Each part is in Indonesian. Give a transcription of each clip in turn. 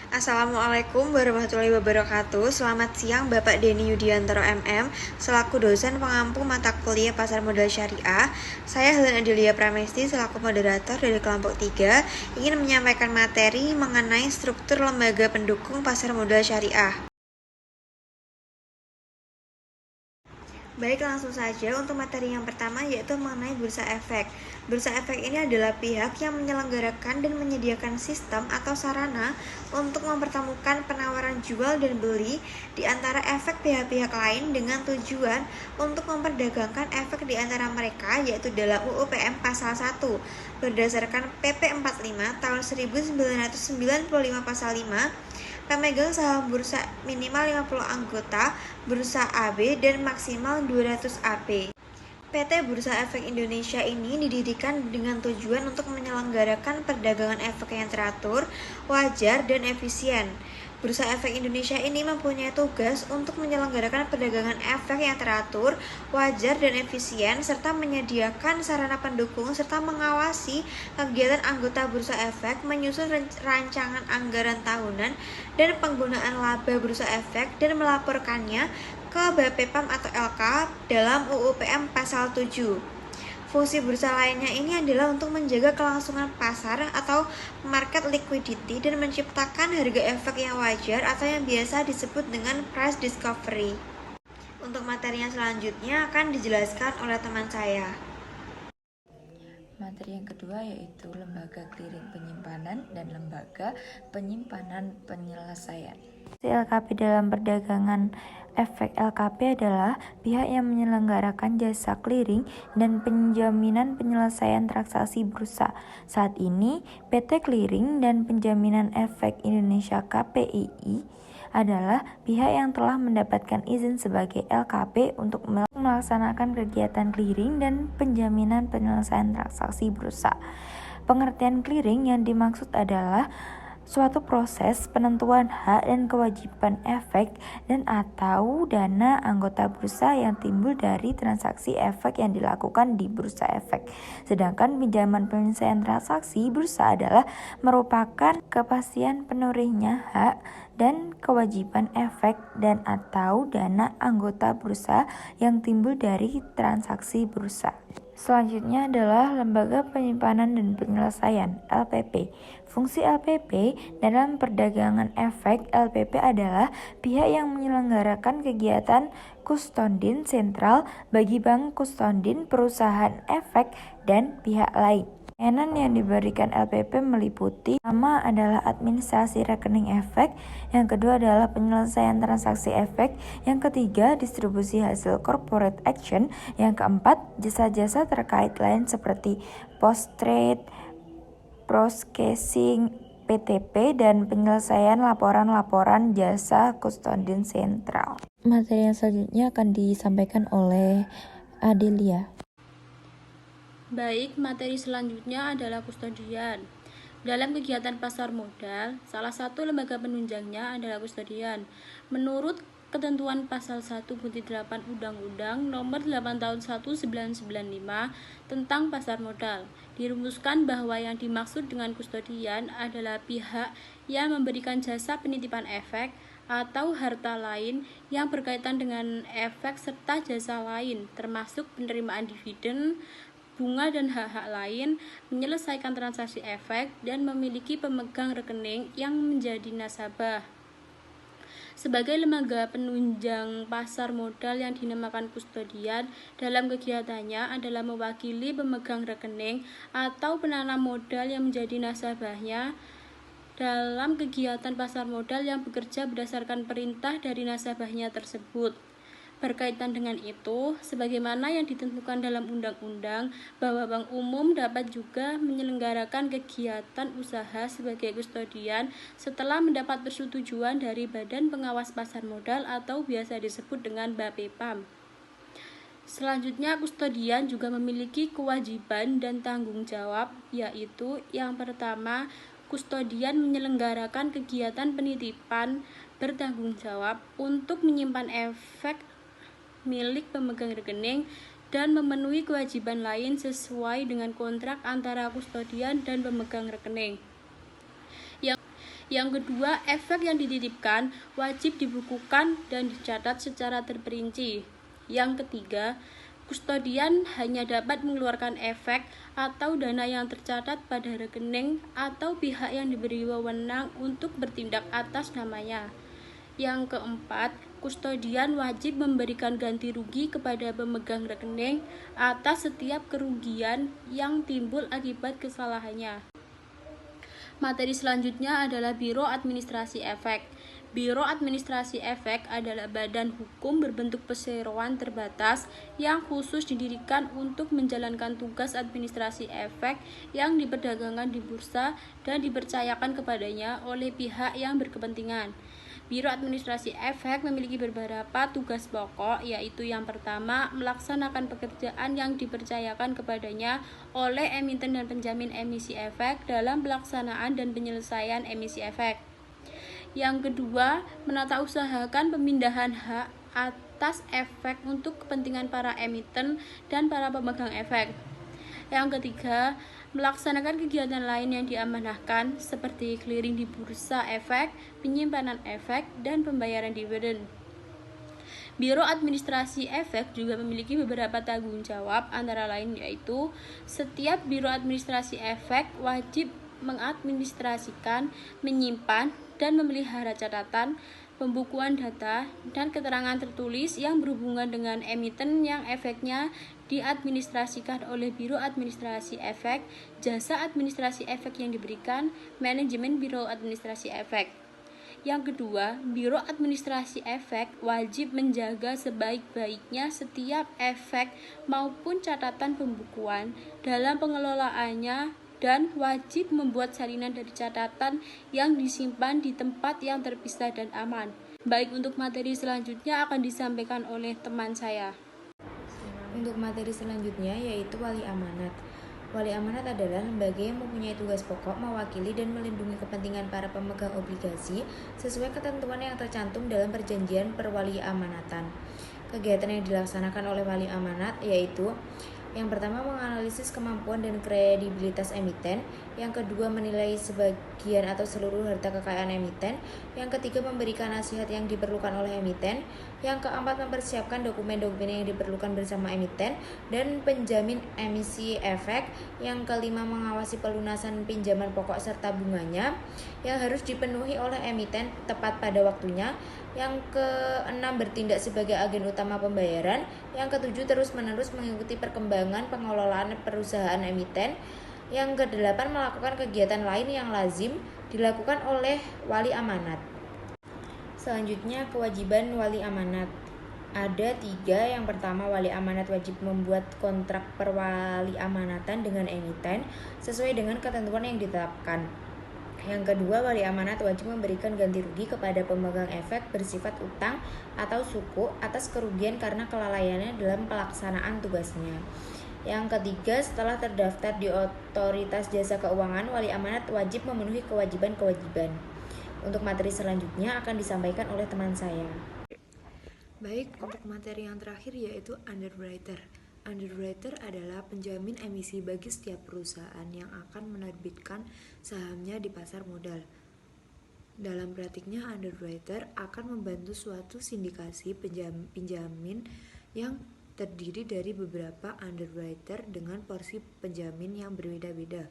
Assalamualaikum warahmatullahi wabarakatuh. Selamat siang Bapak Denny Yudiantoro MM, selaku dosen pengampu mata kuliah Pasar Modal Syariah. Saya Helen Adelia Pramesti selaku moderator dari kelompok 3 ingin menyampaikan materi mengenai struktur lembaga pendukung Pasar Modal Syariah. Baik, langsung saja untuk materi yang pertama yaitu mengenai bursa efek. Bursa efek ini adalah pihak yang menyelenggarakan dan menyediakan sistem atau sarana untuk mempertemukan penawaran jual dan beli di antara efek pihak-pihak lain dengan tujuan untuk memperdagangkan efek di antara mereka, yaitu dalam UU PM Pasal 1 berdasarkan PP 45 tahun 1995 Pasal 5. Pemegang saham bursa minimal 50 anggota, bursa AB dan maksimal 200 AB. PT Bursa Efek Indonesia ini didirikan dengan tujuan untuk menyelenggarakan perdagangan efek yang teratur, wajar, dan efisien. Bursa Efek Indonesia ini mempunyai tugas untuk menyelenggarakan perdagangan efek yang teratur, wajar, dan efisien, serta menyediakan sarana pendukung serta mengawasi kegiatan anggota Bursa Efek, menyusun rancangan anggaran tahunan dan penggunaan laba Bursa Efek, dan melaporkannya ke Bapepam atau LK dalam UU PM Pasal 7. Fungsi bursa lainnya ini adalah untuk menjaga kelangsungan pasar atau market liquidity dan menciptakan harga efek yang wajar atau yang biasa disebut dengan price discovery. Untuk materi yang selanjutnya akan dijelaskan oleh teman saya. Materi yang kedua yaitu lembaga clearing penyimpanan dan lembaga penyimpanan penyelesaian. LKP dalam perdagangan efek LKP adalah pihak yang menyelenggarakan jasa clearing dan penjaminan penyelesaian transaksi bursa. Saat ini, PT Clearing dan Penjaminan Efek Indonesia KPII adalah pihak yang telah mendapatkan izin sebagai LKP untuk melaksanakan kegiatan clearing dan penjaminan penyelesaian transaksi bursa. Pengertian clearing yang dimaksud adalah suatu proses penentuan hak dan kewajiban efek dan atau dana anggota bursa yang timbul dari transaksi efek yang dilakukan di bursa efek. Sedangkan pinjaman penyelesaian transaksi bursa adalah merupakan kepastian penurunya hak dan kewajiban efek dan atau dana anggota bursa yang timbul dari transaksi bursa. Selanjutnya adalah Lembaga Penyimpanan dan Penyelesaian (LPP). Fungsi LPP dalam perdagangan efek LPP adalah pihak yang menyelenggarakan kegiatan kustodin sentral bagi bank kustodin, perusahaan efek, dan pihak lain. Layanan yang diberikan LPP meliputi: pertama adalah administrasi rekening efek, yang kedua adalah penyelesaian transaksi efek, yang ketiga distribusi hasil corporate action, yang keempat jasa-jasa terkait lain seperti post-trade, processing, PTP, dan penyelesaian laporan-laporan jasa kustodin sentral. Materi yang selanjutnya akan disampaikan oleh Adelia. Baik, materi selanjutnya adalah kustodian. Dalam kegiatan pasar modal, salah satu lembaga penunjangnya adalah kustodian. Menurut ketentuan pasal 1/8 Undang-Undang Nomor 8 Tahun 1995 tentang pasar modal, dirumuskan bahwa yang dimaksud dengan kustodian adalah pihak yang memberikan jasa penitipan efek atau harta lain yang berkaitan dengan efek serta jasa lain, termasuk penerimaan dividen, bunga, dan hak-hak lain, menyelesaikan transaksi efek, dan memiliki pemegang rekening yang menjadi nasabah. Sebagai lembaga penunjang pasar modal yang dinamakan kustodian, dalam kegiatannya adalah mewakili pemegang rekening atau penanam modal yang menjadi nasabahnya dalam kegiatan pasar modal yang bekerja berdasarkan perintah dari nasabahnya tersebut. Berkaitan dengan itu, sebagaimana yang ditentukan dalam undang-undang, bahwa bank umum dapat juga menyelenggarakan kegiatan usaha sebagai kustodian setelah mendapat persetujuan dari Badan Pengawas Pasar Modal atau biasa disebut dengan Bapepam. Selanjutnya, kustodian juga memiliki kewajiban dan tanggung jawab, yaitu yang pertama, kustodian menyelenggarakan kegiatan penitipan bertanggung jawab untuk menyimpan efek milik pemegang rekening dan memenuhi kewajiban lain sesuai dengan kontrak antara kustodian dan pemegang rekening. Yang kedua, efek yang dititipkan wajib dibukukan dan dicatat secara terperinci. Yang ketiga, kustodian hanya dapat mengeluarkan efek atau dana yang tercatat pada rekening atau pihak yang diberi wewenang untuk bertindak atas namanya. Yang keempat, kustodian wajib memberikan ganti rugi kepada pemegang rekening atas setiap kerugian yang timbul akibat kesalahannya. Materi selanjutnya adalah Biro Administrasi Efek. Biro Administrasi Efek adalah badan hukum berbentuk perseroan terbatas yang khusus didirikan untuk menjalankan tugas administrasi efek yang diperdagangkan di bursa dan dipercayakan kepadanya oleh pihak yang berkepentingan. Biro Administrasi Efek memiliki beberapa tugas pokok, yaitu yang pertama, melaksanakan pekerjaan yang dipercayakan kepadanya oleh emiten dan penjamin emisi efek dalam pelaksanaan dan penyelesaian emisi efek. Yang kedua, menata usahakan pemindahan hak atas efek untuk kepentingan para emiten dan para pemegang efek. Yang ketiga, melaksanakan kegiatan lain yang diamanahkan seperti clearing di bursa efek, penyimpanan efek, dan pembayaran dividen. Biro Administrasi Efek juga memiliki beberapa tanggung jawab, antara lain yaitu setiap Biro Administrasi Efek wajib mengadministrasikan, menyimpan, dan memelihara catatan, pembukuan data, dan keterangan tertulis yang berhubungan dengan emiten yang efeknya diadministrasikan oleh Biro Administrasi Efek, jasa administrasi efek yang diberikan, manajemen Biro Administrasi Efek. Yang kedua, Biro Administrasi Efek wajib menjaga sebaik-baiknya setiap efek maupun catatan pembukuan dalam pengelolaannya dan wajib membuat salinan dari catatan yang disimpan di tempat yang terpisah dan aman. Baik, untuk materi selanjutnya akan disampaikan oleh teman saya. Untuk materi selanjutnya yaitu wali amanat. Wali amanat adalah lembaga yang mempunyai tugas pokok mewakili dan melindungi kepentingan para pemegang obligasi sesuai ketentuan yang tercantum dalam perjanjian perwali amanatan. Kegiatan yang dilaksanakan oleh wali amanat yaitu yang pertama, menganalisis kemampuan dan kredibilitas emiten. Yang kedua, menilai sebagian atau seluruh harta kekayaan emiten. Yang ketiga, memberikan nasihat yang diperlukan oleh emiten. Yang keempat, mempersiapkan dokumen-dokumen yang diperlukan bersama emiten dan penjamin emisi efek. Yang kelima, mengawasi pelunasan pinjaman pokok serta bunganya yang harus dipenuhi oleh emiten tepat pada waktunya. Yang keenam, bertindak sebagai agen utama pembayaran. Yang ketujuh, terus-menerus mengikuti perkembangan pengelolaan perusahaan emiten. Yang kedelapan, melakukan kegiatan lain yang lazim dilakukan oleh wali amanat. Selanjutnya, kewajiban wali amanat. Ada 3. Yang pertama, wali amanat wajib membuat kontrak perwali amanatan dengan emiten sesuai dengan ketentuan yang ditetapkan. Yang kedua, wali amanat wajib memberikan ganti rugi kepada pemegang efek bersifat utang atau suku atas kerugian karena kelalaiannya dalam pelaksanaan tugasnya. Yang ketiga, setelah terdaftar di Otoritas Jasa Keuangan, wali amanat wajib memenuhi kewajiban-kewajiban. Untuk materi selanjutnya akan disampaikan oleh teman saya. Baik, untuk materi yang terakhir yaitu underwriter. Underwriter adalah penjamin emisi bagi setiap perusahaan yang akan menerbitkan sahamnya di pasar modal. Dalam praktiknya, underwriter akan membantu suatu sindikasi penjamin yang terdiri dari beberapa underwriter dengan porsi penjamin yang berbeda-beda.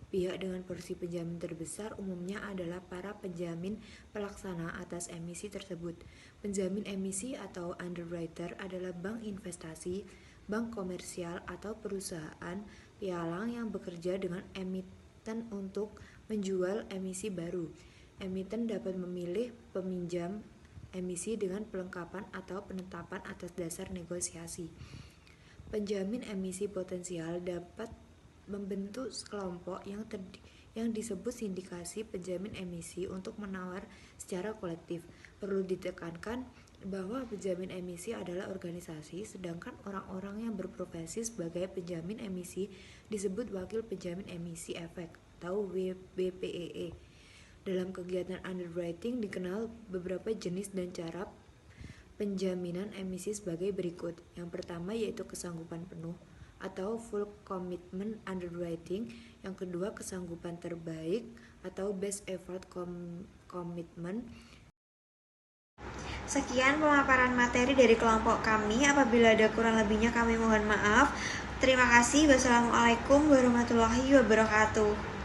Pihak dengan porsi penjamin terbesar umumnya adalah para penjamin pelaksana atas emisi tersebut. Penjamin emisi atau underwriter adalah bank investasi, bank komersial, atau perusahaan pialang yang bekerja dengan emiten untuk menjual emisi baru. Emiten dapat memilih peminjam emisi dengan pelengkapan atau penetapan atas dasar negosiasi. Penjamin emisi potensial dapat membentuk kelompok yang disebut sindikasi penjamin emisi untuk menawar secara kolektif. Perlu ditekankan bahwa penjamin emisi adalah organisasi, sedangkan orang-orang yang berprofesi sebagai penjamin emisi disebut wakil penjamin emisi efek atau WPEE. Dalam kegiatan underwriting dikenal beberapa jenis dan cara penjaminan emisi sebagai berikut. Yang pertama yaitu kesanggupan penuh. atau full commitment underwriting. Yang kedua, kesanggupan terbaik atau best effort commitment. Sekian pemaparan materi dari kelompok kami. Apabila ada kurang lebihnya kami mohon maaf. Terima kasih. Wassalamualaikum warahmatullahi wabarakatuh.